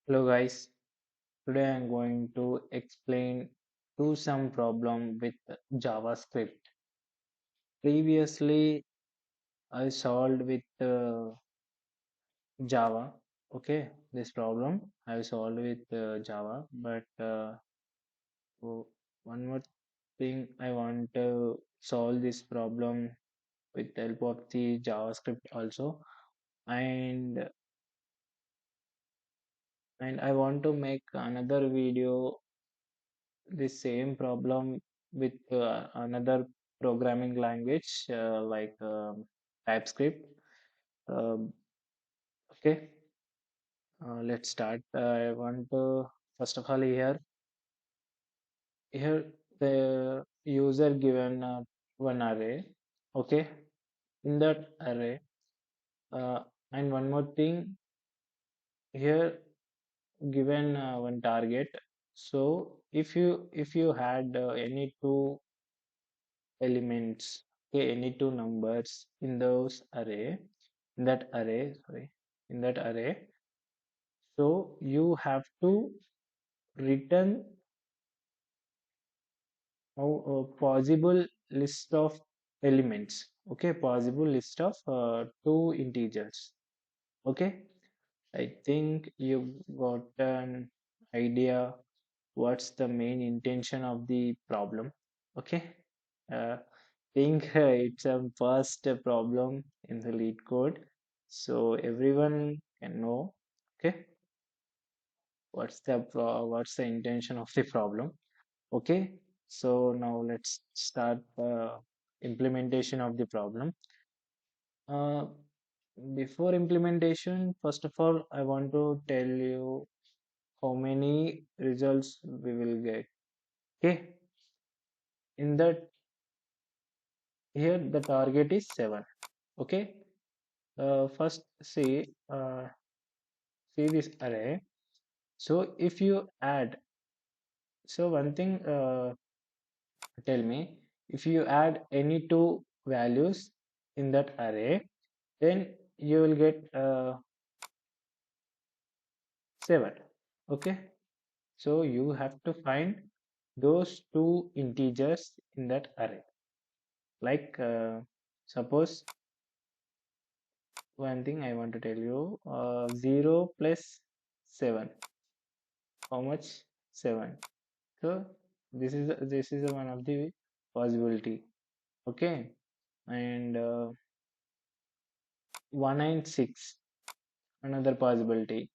Hello guys, today I'm going to explain to some problem with JavaScript. Previously I solved with Java. Okay, this problem I solved with Java, but one more thing I want to solve this problem with the help of the JavaScript also, and I want to make another video the same problem with another programming language like TypeScript. Um, okay, let's start. I want to first of all here the user given one array. Okay, in that array, uh, and one more thing here given one target. So if you had any two elements, okay, any two numbers in those array, in that array, sorry, in that array, so you have to return a possible list of elements, okay, possible list of two integers. Okay, I think you got an idea what's the main intention of the problem. Okay, uh, think it's a first problem in the lead code, so everyone can know. Okay, what's the intention of the problem. Okay, so now let's start implementation of the problem. uh, Before implementation, first of all I want to tell you how many results we will get. Okay, in that, here the target is 7. Okay, first see this array. So if you add, so one thing, tell me, if you add any two values in that array, then you will get 7. Okay, so you have to find those two integers in that array. Like suppose, one thing I want to tell you, 0 plus 7, how much? 7. So this is one of the possibility. Okay, and 1 and 6, another possibility,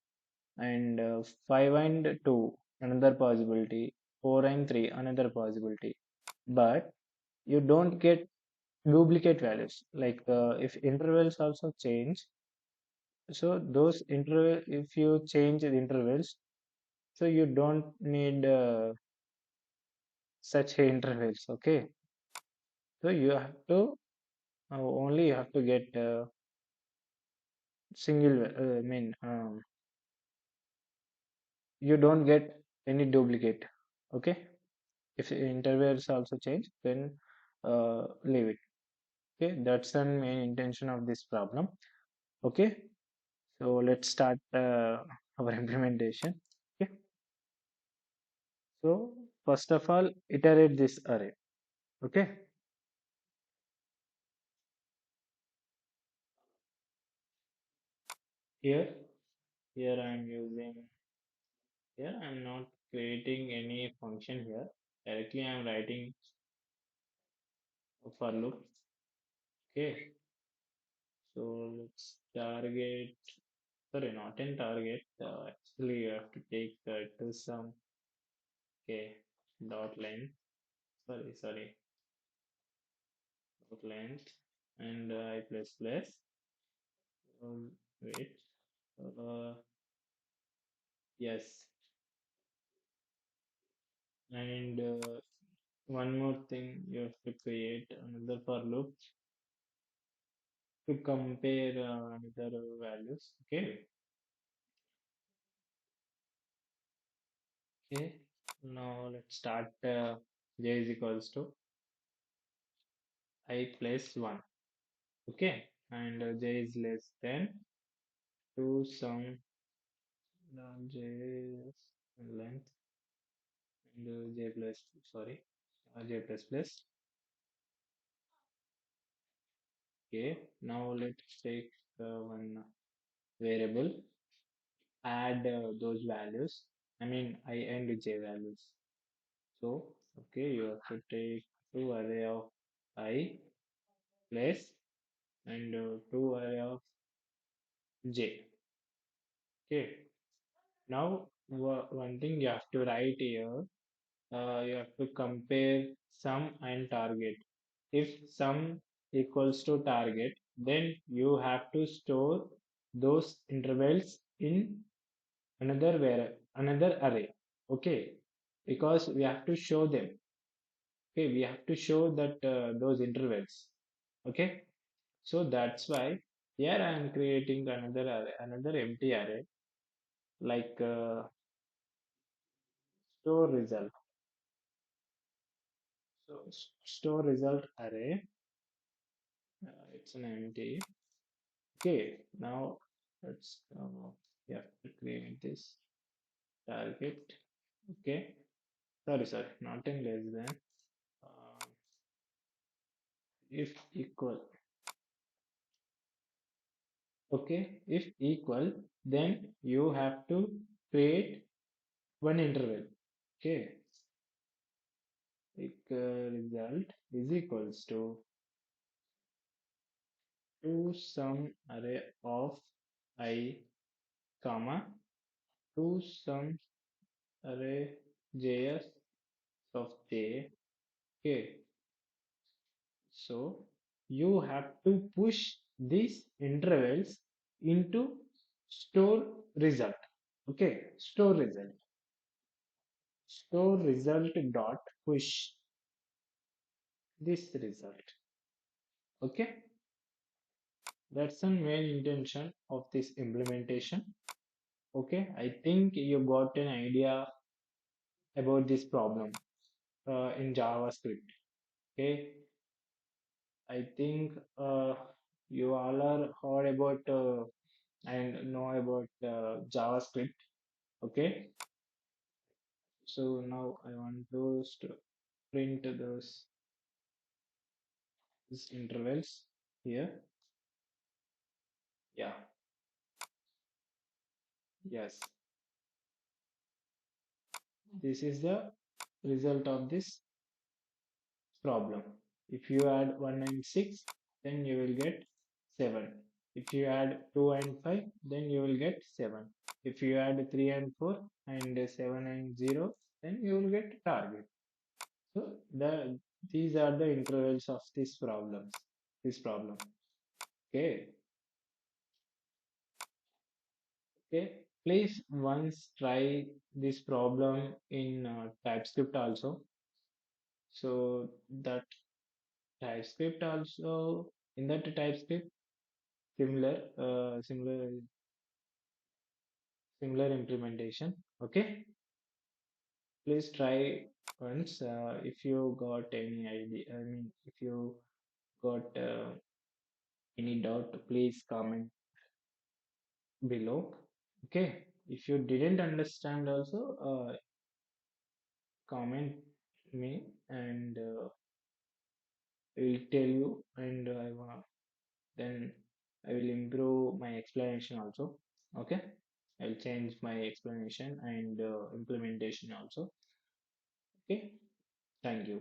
and 5 and 2, another possibility, 4 and 3, another possibility. But you don't get duplicate values. Like if intervals also change, so those interval, if you change the intervals, so you don't need such intervals. Okay, so you have to only you have to get single. I mean, you don't get any duplicate. Okay, if intervals also change, then leave it. Okay, that's the main intention of this problem. Okay, so let's start our implementation. Okay, so first of all, iterate this array. Okay, here here I'm using, here I'm not creating any function here. Directly I'm writing a for loop. Okay, so let's target, sorry, not in target. Actually, you have to take to some, okay, dot length. Sorry, dot length and I plus plus. Wait, uh, yes, and one more thing, you have to create another for loop to compare another values. Okay, okay. Now let's start. J is equals to I plus 1. Okay, and j is less than 2 sum JS length and J plus, sorry, J plus plus. Okay, now let's take one variable, add those values. I mean, I and j values. So, okay, you have to take two array of I plus and two array of j. Okay, now one thing you have to write here, you have to compare sum and target. If sum equals to target, then you have to store those intervals in another array. Okay, because we have to show them. Okay, we have to show that those intervals. Okay, so that's why here I am creating another array, another empty array, like store result. So store result array, it's an empty. Okay, now let's yeah, create this target. Okay, sorry, not in less than. Uh, if equal, okay, if equal, then you have to create one interval. Okay, result is equals to some array of I comma to some array js of j. Okay, so you have to push these intervals into store result. Okay, store result dot push this result. Okay, that's the main intention of this implementation. Okay, I think you got an idea about this problem in JavaScript. Okay, I think you all are heard about and know about JavaScript. Okay, so now I want to print these intervals here. Yeah, yes, this is the result of this problem. If you add 1 and 6, then you will get 7. If you add 2 and 5, then you will get 7. If you add 3 and 4 and 7 and 0, then you will get target. So these are the intervals of this problem. Okay. Okay. Please once try this problem in TypeScript also. So that TypeScript also, in that TypeScript similar implementation. Okay, please try once. If you got any idea, I mean, if you got any doubt, please comment below. Okay, if you didn't understand also, comment me and I will tell you, and then I will improve my explanation also. Okay, I'll change my explanation and implementation also. Okay, thank you.